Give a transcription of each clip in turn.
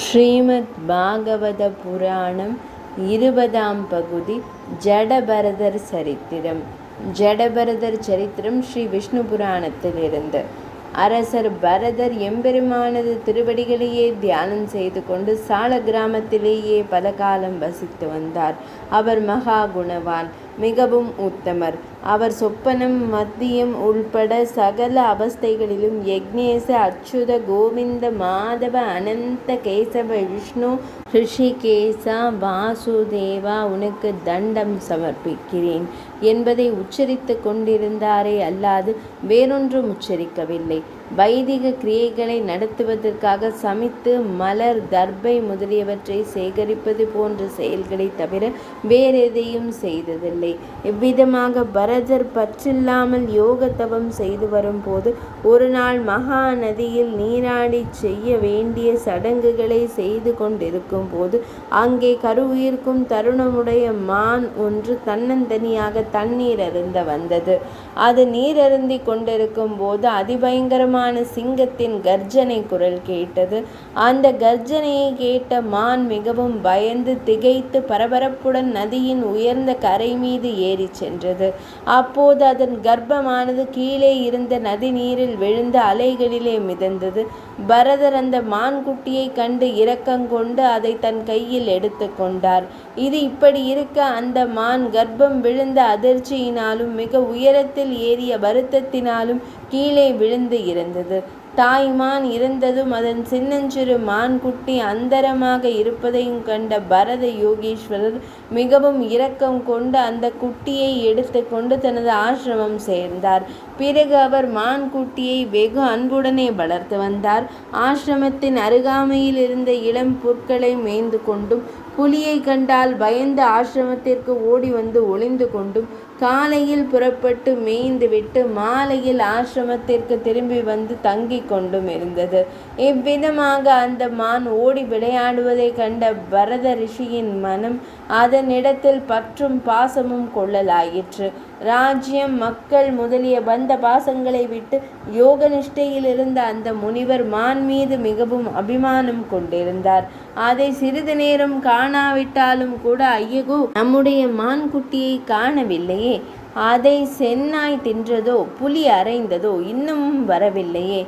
ஸ்ரீமத் பாகவத புராணம் 20ஆம் பகுதி ஜடபரதர் சரித்திரம். ஜடபரதர் சரித்திரம் ஸ்ரீ விஷ்ணு புராணத்திலிருந்து. அரசர் பரதர் எம்பெருமானது திருவடிகளையே தியானம் செய்து கொண்டு சால கிராமத்திலேயே பல காலம் வசித்து வந்தார். அவர் மகா குணவான், மிகவும் உத்தமர். அவர் சொப்பனம் மத்தியம் உள்பட சகல அவஸ்தைகளிலும் யக்னேச அச்சுத கோவிந்த மாதவ அனந்த கேசவ விஷ்ணு ரிஷிகேசா வாசுதேவா உனக்கு தண்டம் சமர்ப்பிக்கிறேன் என்பதை உச்சரித்து கொண்டிருந்தாரே அல்லாது வேறொன்றும் உச்சரிக்கவில்லை. வைதிக கிரியைகளை நடத்துவதற்காக சமித்து மலர் தர்பை முதலியவற்றை சேகரிப்பது போன்ற செயல்களை தவிர வேறெதையும் செய்ததில்லை. இவ்விதமாக பரதர் பற்றில்லாமல் யோக தவம் செய்து வரும்போது ஒரு நாள் மகா நதியில் நீராடி செய்ய வேண்டிய சடங்குகளை செய்து கொண்டிருக்கும் போது அங்கே கருவுயிர்க்கும் தருணமுடைய மான் ஒன்று தன்னந்தனியாக தண்ணீர் அருந்த வந்தது. அது நீரருந்தி கொண்டிருக்கும் போது அதிபயங்கரமான சிங்கத்தின் கர்ஜனை குரல் கேட்டது. அந்த கர்ஜனையை கேட்ட மான் மிகவும் பயந்து திகைத்து பரபரப்புடன் நதியின் உயர்ந்த கரை மீது ஏறி சென்றது. அப்போது அதன் கர்ப்பமானது கீழே இருந்த நதி நீரில் விழுந்த அலைகளிலே மிதந்தது. பரதர் அந்த மான்குட்டியை கண்டு இரக்கங்கொண்டு அதை தன் கையில் எடுத்து கொண்டார். இது இப்படி இருக்க அந்த மான் கர்ப்பம் விழுந்த அதிர்ச்சியினாலும் மிக உயரத்தில் ஏறிய வருத்தத்தினாலும் கீழே விழுந்து இருந்தது. தாய்மான் இறந்ததும் அதன் சின்னஞ்சிறு மான்குட்டி அந்தரமாக இருப்பதையும் கண்ட பரத யோகீஸ்வரர் மிகவும் இரக்கம் கொண்டு அந்த குட்டியை எடுத்து கொண்டு தனது ஆசிரமம் சேர்ந்தார். பிறகு அவர் மான்குட்டியை வெகு அன்புடனே வளர்த்து வந்தார். ஆசிரமத்தின் அருகாமையில் இருந்த இளம் புற்களை மேய்ந்து கொண்டும் புலியை கண்டால் பயந்து ஆசிரமத்திற்கு ஓடி வந்து ஒளிந்து கொண்டும் காலையில் புறப்பட்டு மேய்ந்துவிட்டு மாலையில் ஆசிரமத்திற்கு திரும்பி வந்து தங்கி கொண்டும் இருந்தது. இவ்விதமாக அந்த மான் ஓடி விளையாடுவதை கண்ட பரத ரிஷியின் மனம் அதனிடத்தில் பற்றும் பாசமும் கொள்ளலாயிற்று. ராஜ்யம், மக்கள் முதலிய பந்த பாசங்களை விட்டு யோக நிஷ்டையில் இருந்த அந்த முனிவர் மான் மீது மிகவும் அபிமானம் கொண்டிருந்தார். அதை சிறிது நேரம் காணாவிட்டாலும் கூட ஐயகோ, நம்முடைய மான்குட்டியை காணவில்லையே, அதை சென்னாய் தின்றதோ புலி அறைந்ததோ இன்னமும் வரவில்லையே,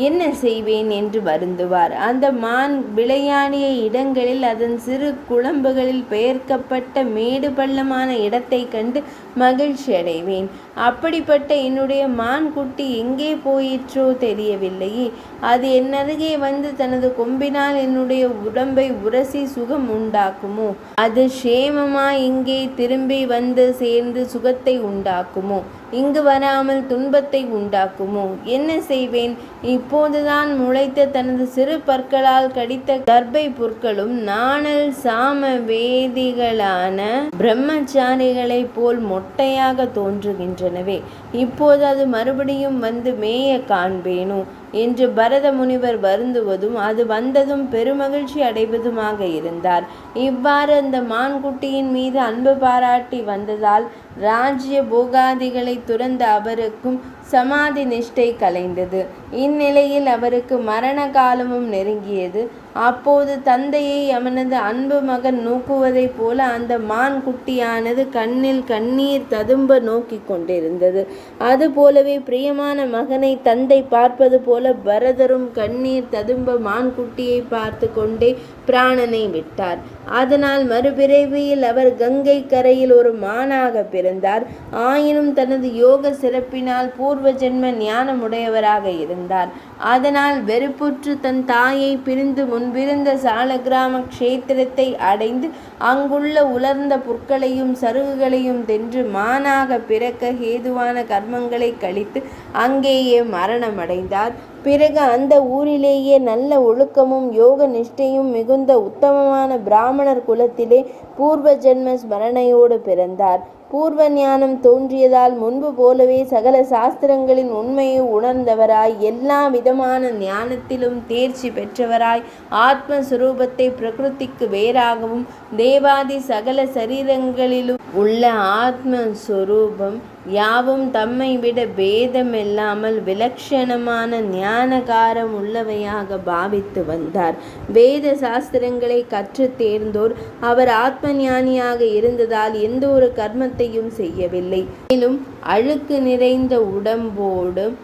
என்ன செய்வேன் என்று வருந்துவார். அந்த மான் விளையாடிய இடங்களில் அதன் சிறு குழம்புகளில் பெயர்க்கப்பட்ட மேடு பள்ளமான இடத்தை கண்டு மகிழ்ச்சி அடைவேன். அப்படிப்பட்ட என்னுடைய மான்குட்டி எங்கே போயிற்றோ தெரியவில்லையே. அது என்னருகே வந்து தனது கொம்பினால் என்னுடைய உடம்பை உரசி சுகம் உண்டாக்குமோ? அது சேமமாய் இங்கே திரும்பி வந்து சேர்ந்து சுகத்தை உண்டாக்குமோ? இங்கு வராமல் துன்பத்தை உண்டாக்குமோ? என்ன செய்வேன்? இப்போதுதான் முளைத்த தனது சிறு பற்களால் கடித்த தர்பை புற்களும் நாணல் சாம வேதிகளான பிரம்மச்சாரிகளைப் போல் மொட்டையாக தோன்றுகின்றனவே, இப்போது அது மறுபடியும் வந்து மேய காண்பேனோ என்று பரத முனிவர் வருந்துவதும் அது வந்ததும் பெருமகிழ்ச்சி அடைவதுமாக இருந்தார். இவ்வாறு அந்த மான்குட்டியின் மீது அன்பு பாராட்டி வந்ததால் ராஜ்ய போகாதிகளை துறந்த அவருக்கும் சமாதி நிஷ்டை கலைந்தது. இந்நிலையில் அவருக்கு மரண காலமும் நெருங்கியது. அப்போது தந்தையை அவனது அன்பு மகன் நோக்குவதைப் போல அந்த மான் குட்டியானது கண்ணில் கண்ணீர் ததும்ப நோக்கி கொண்டிருந்தது. அதுபோலவே பிரியமான மகனை தந்தை பார்ப்பது போல பரதரும் கண்ணீர் ததும்ப மான்குட்டியை பார்த்து கொண்டே பிராணனை விட்டார். அதனால் மறுபிறவியில் அவர் கங்கை கரையில் ஒரு மானாக பிறந்தார். ஆயினும் தனது யோக சிறப்பினால் பூர்வ ஜென்ம ஞானமுடையவராக இருந்தார். அதனால் வெறுப்புற்று தன் தாயை பிரிந்து முன்பிருந்த சாலக்கிராம க்ஷேத்திரத்தை அடைந்து அங்குள்ள உலர்ந்த புற்களையும் சருகுகளையும் தின்று மானாக பிறக்க ஹேதுவான கர்மங்களை கழித்து அங்கேயே மரணமடைந்தார். பிறகு அந்த ஊரிலேயே நல்ல ஒழுக்கமும் யோக நிஷ்டையும் மிகுந்த உத்தமமான பிராமணர் குலத்திலே பூர்வ ஜென்ம ஸ்மரணையோடு பிறந்தார். பூர்வ ஞானம் தோன்றியதால் முன்பு போலவே சகல சாஸ்திரங்களின் உண்மையை உணர்ந்தவராய், எல்லா விதமான ஞானத்திலும் தேர்ச்சி பெற்றவராய், ஆத்மஸ்வரூபத்தை பிரகிருதிக்கு வேறாகவும் தேவாதி சகல சரீரங்களிலும் உள்ள ஆத்மஸ்வரூபம் யாவும் தம்மை விட பேதமில்லாமல் விலட்சணமான ஞானகாரம் உள்ளவையாக பாவித்து வந்தார். வேத சாஸ்திரங்களை கற்று தேர்ந்தோர் அவர் ஆத்ம ஞானியாக இருந்ததால் எந்த ஒரு கர்மத்தையும் செய்யவில்லை. மேலும் அழுக்கு நிறைந்த உடம்போடும்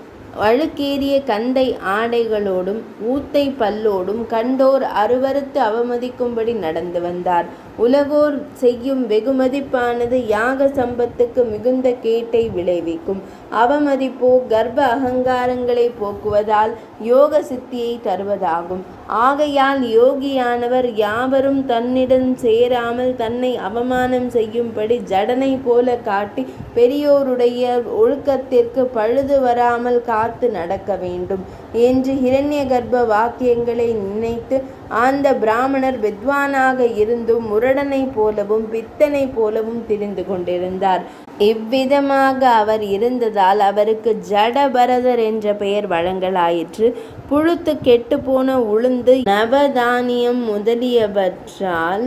அழுக்கேறிய கந்தை ஆடைகளோடும் ஊத்தை பல்லோடும் கண்டோர் அருவருத்து அவமதிக்கும்படி நடந்து வந்தார். உலகோர் செய்யும் வெகுமதிப்பானது யாக சம்பத்துக்கு மிகுந்த கேட்டை விளைவிக்கும். அவமதிப்போ கர்ப்ப அகங்காரங்களை போக்குவதால் யோக சித்தியை தருவதாகும். ஆகையால் யோகியானவர் யாவரும் தன்னிடம் சேராமல் தன்னை அவமானம் செய்யும்படி ஜடனை போல காட்டி பெரியோருடைய ஒழுக்கத்திற்கு பழுது வராமல் காத்து நடக்க வேண்டும் என்று ஹிரண்ய கர்ப்ப வாக்கியங்களை நினைத்து அந்த பிராமணர் வித்வானாக இருந்தும் முரடனை போலவும் பித்தனை போலவும் திரிந்து கொண்டிருந்தார். இவ்விதமாக அவர் இருந்ததால் அவருக்கு ஜடபரதர் என்ற பெயர் வழங்கலாயிற்று. புழுத்து கெட்டுப்போன உளுந்து நவதானியம் முதலியவற்றால்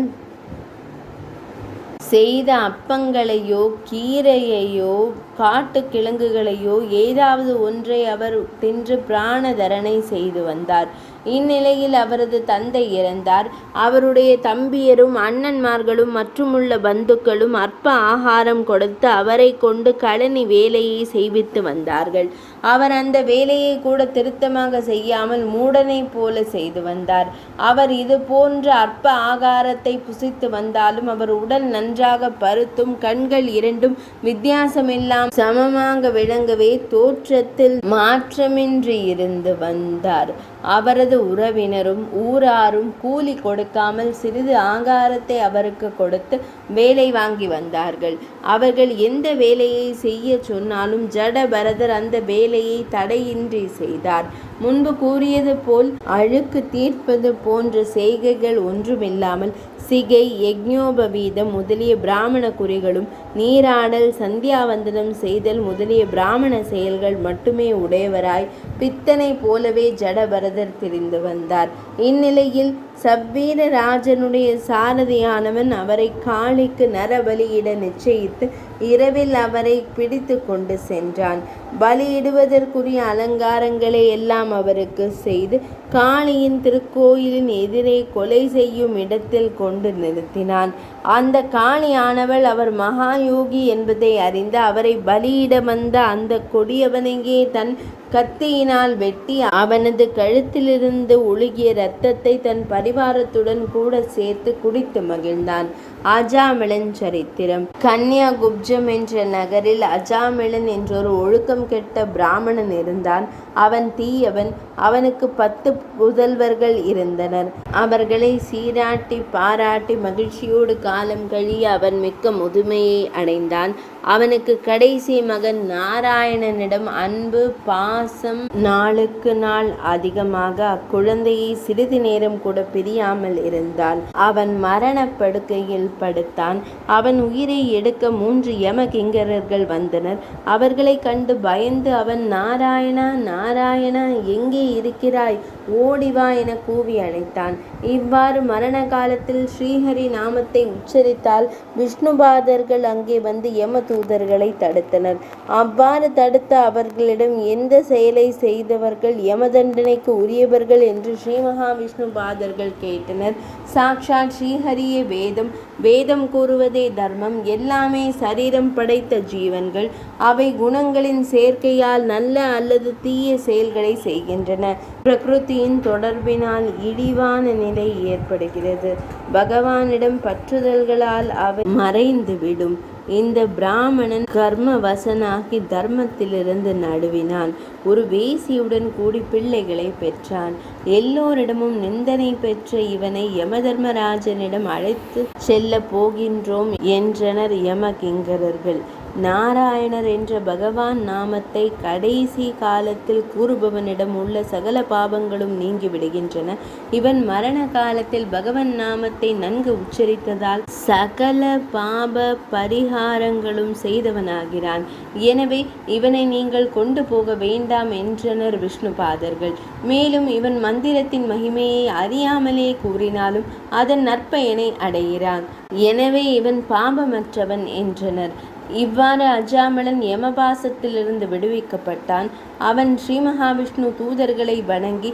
செய்த அப்பங்களையோ கீரையையோ காட்டு கிழங்குகளையோ ஏதாவது ஒன்றை அவர் தின்று பிராணதரணை செய்து வந்தார். இந்நிலையில் அவரது தந்தை இறந்தார். அவருடைய தம்பியரும் அண்ணன்மார்களும் மற்றுமுள்ள பந்துக்களும் அற்ப ஆகாரம் கொடுத்து அவரை கொண்டு கழனி வேலையை செய்வித்து வந்தார்கள். அவர் அந்த வேலையை கூட திருத்தமாக செய்யாமல் மூடனை போல செய்து வந்தார். அவர் இது போன்ற அற்ப ஆகாரத்தை புசித்து வந்தாலும் அவர் உடல் நன்றாக பருத்தும் கண்கள் இரண்டும் வித்தியாசமில்லாமல் சமமாக விளங்கவே தோற்றத்தில் மாற்றமின்றி இருந்து வந்தார். அவரது உறவினரும் ஊராரும் கூலி கொடுக்காமல் சிறிது ஆகாரத்தை அவருக்கு கொடுத்து வேலை வாங்கி வந்தார்கள். அவர்கள் எந்த வேலையை செய்ய சொன்னாலும் ஜடபரதர் அந்த வேலையை தடையின்றி செய்தார். முன்பு கூறியது போல் அழுக்கு தீர்ப்பது போன்ற செய்கைகள் ஒன்றுமில்லாமல் சிகை யக்ஞோபவீதம் முதலிய பிராமண குறிகளும் நீராடல் சந்தியாவந்தனம் செய்தல் முதலிய பிராமண செயல்கள் மட்டுமே உடையவராய் பித்தனை போலவே ஜடபரதர் திரிந்து வந்தார். இந்நிலையில் சவ்வீரராஜனுடைய சாரதியானவன் அவரை காளிக்கு நரபலியிட நிச்சயித்து இரவில் அவரை பிடித்து கொண்டு சென்றான். பலியிடுவதற்குரிய அலங்காரங்களை எல்லாம் அவருக்கு செய்து காளியின் திருக்கோயிலின் எதிரே கொலை செய்யும் இடத்தில் கொண்டு நிறுத்தினான். அந்த காளியானவள் அவர் மகாயோகி என்பதை அறிந்து அவரை பலியிட வந்த அந்த கொடியவனையே தன் கத்தியினால் வெட்டி அவனது கழுத்திலிருந்து ஒழுகிய இரத்தத்தை தன் பரிவாரத்துடன் கூட சேர்த்து குடித்து மகிழ்ந்தான். அஜாமிளன் சரித்திரம். கன்யாகுப்ஜம் என்ற நகரில் அஜாமிளன் என்றொரு ஒழுக்கம் கெட்ட பிராமணன் இருந்தான். அவன் தீயவன். அவனுக்கு 10 புதல்வர்கள் இருந்தனர். அவர்களை சீராட்டி பாராட்டி மகிழ்ச்சியோடு காலம் கழிய அவன் மிக்க முதுமையை அடைந்தான். அவனுக்கு கடைசி மகன் நாராயணனிடம் அன்பு பாசம் நாளுக்கு நாள் அதிகமாக அக்குழந்தையை சிறிது நேரம் கூட பிரியாமல் இருந்தாள். அவன் மரணப்படுக்கையில் படுத்தான். அவன் உயிரை எடுக்க 3 யம கிங்கரர்கள் வந்தனர். அவர்களை கண்டு பயந்து அவன் நாராயணா நாராயணா எங்கே இருக்கிறாய், ஓடிவா என கூவி அழைத்தான். இவ்வாறு மரண காலத்தில் ஸ்ரீஹரி நாமத்தை உச்சரித்தால் விஷ்ணுபாதர்கள் அங்கே வந்து யம தூதர்களை தடுத்தனர். அவ்வாறு தடுத்த அவர்களிடம் எந்த செயலை செய்தவர்கள் யமதண்டனைக்கு உரியவர்கள் என்று ஸ்ரீ மகாவிஷ்ணு பாதர்கள் கேட்டனர். சாக்ஷாத் ஸ்ரீஹரியே வேதம், வேதம் கூறுவதே தர்மம். எல்லாமே சரீரம் படைத்த ஜீவன்கள். அவை குணங்களின் சேர்க்கையால் நல்ல அல்லது தீய செயல்களை செய்கின்றன. பிரகிருதியின் தொடர்பினால் இழிவான நிலை ஏற்படுகிறது. பகவானிடம் பற்றுதல்களால் அவை மறைந்துவிடும். இந்த பிராமணன் கர்ம வசனாகி தர்மத்திலிருந்து நடுவினான். ஒரு வேசியுடன் கூடி பிள்ளைகளை பெற்றான். எல்லோரிடமும் நிந்தனை பெற்ற இவனை யமதர்மராஜனிடம் அழைத்து செல்ல போகின்றோம் என்றனர் யம கிங்கரர்கள். நாராயணர் என்ற பகவான் நாமத்தை கடைசி காலத்தில் கூறுபவனிடம் உள்ள சகல பாவங்களும் நீங்கி விடுகின்றன. இவன் மரண காலத்தில் பகவன் நாமத்தை நன்கு உச்சரித்ததால் சகல பாப பரிகாரங்களும் செய்தவனாகிறான். எனவே இவனை நீங்கள் கொண்டு போக வேண்டாம் என்றனர் விஷ்ணுபாதர்கள். மேலும் இவன் மந்திரத்தின் மகிமையை அறியாமலே கூறினாலும் அதன் நற்பயனை அடைகிறான். எனவே இவன் பாபமற்றவன் என்றனர். இவ்வாறு அஜாமளன் யமபாசத்திலிருந்து விடுவிக்கப்பட்டான். அவன் ஸ்ரீ மகாவிஷ்ணு தூதர்களை வணங்கி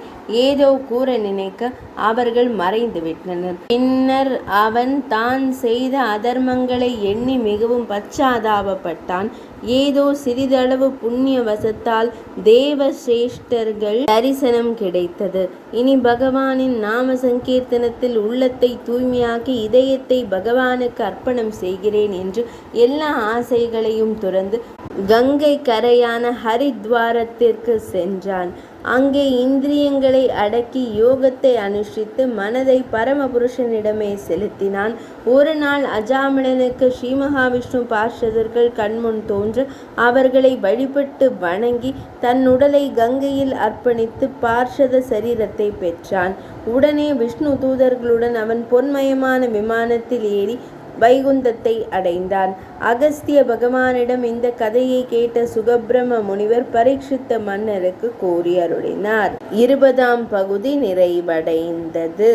ஏதோ கூற நினைக்க அவர்கள் மறைந்துவிட்டனர். பின்னர் அவன் தான் செய்த அதர்மங்களை எண்ணி மிகவும் பச்சாதாபப்பட்டான். ஏதோ சிறிதளவு புண்ணிய வசத்தால் தேவசிரேஷ்டர்கள் தரிசனம் கிடைத்தது. இனி பகவானின் நாம சங்கீர்த்தனத்தில் உள்ளத்தை தூய்மையாக்கி இதயத்தை பகவானுக்கு அர்ப்பணம் செய்கிறேன் என்று எல்லா ஆசைகளையும் துறந்து கங்கை கரையான ஹரித்வாரத்திற்கு சென்றான். அங்கே இந்திரியங்களை அடக்கி யோகத்தை அனுஷ்டித்து மனதை பரமபுருஷனிடமே செலுத்தினான். ஒரு நாள் அஜாமிளனுக்கு ஸ்ரீ மகாவிஷ்ணு பார்ஷதர்கள் கண்முன் தோன்ற அவர்களை வழிபட்டு வணங்கி தன் உடலை கங்கையில் அர்ப்பணித்து பார்ஷத சரீரத்தை பெற்றான். உடனே விஷ்ணு தூதர்களுடன் அவன் பொன்மயமான விமானத்தில் ஏறி வைகுந்தத்தை அடைந்தான். அகஸ்திய பகவானிடம் இந்த கதையை கேட்ட சுகபிரம முனிவர் பரீட்சித்த மன்னருக்கு கூறி அருளினார். 20ஆம் பகுதி நிறைவடைந்தது.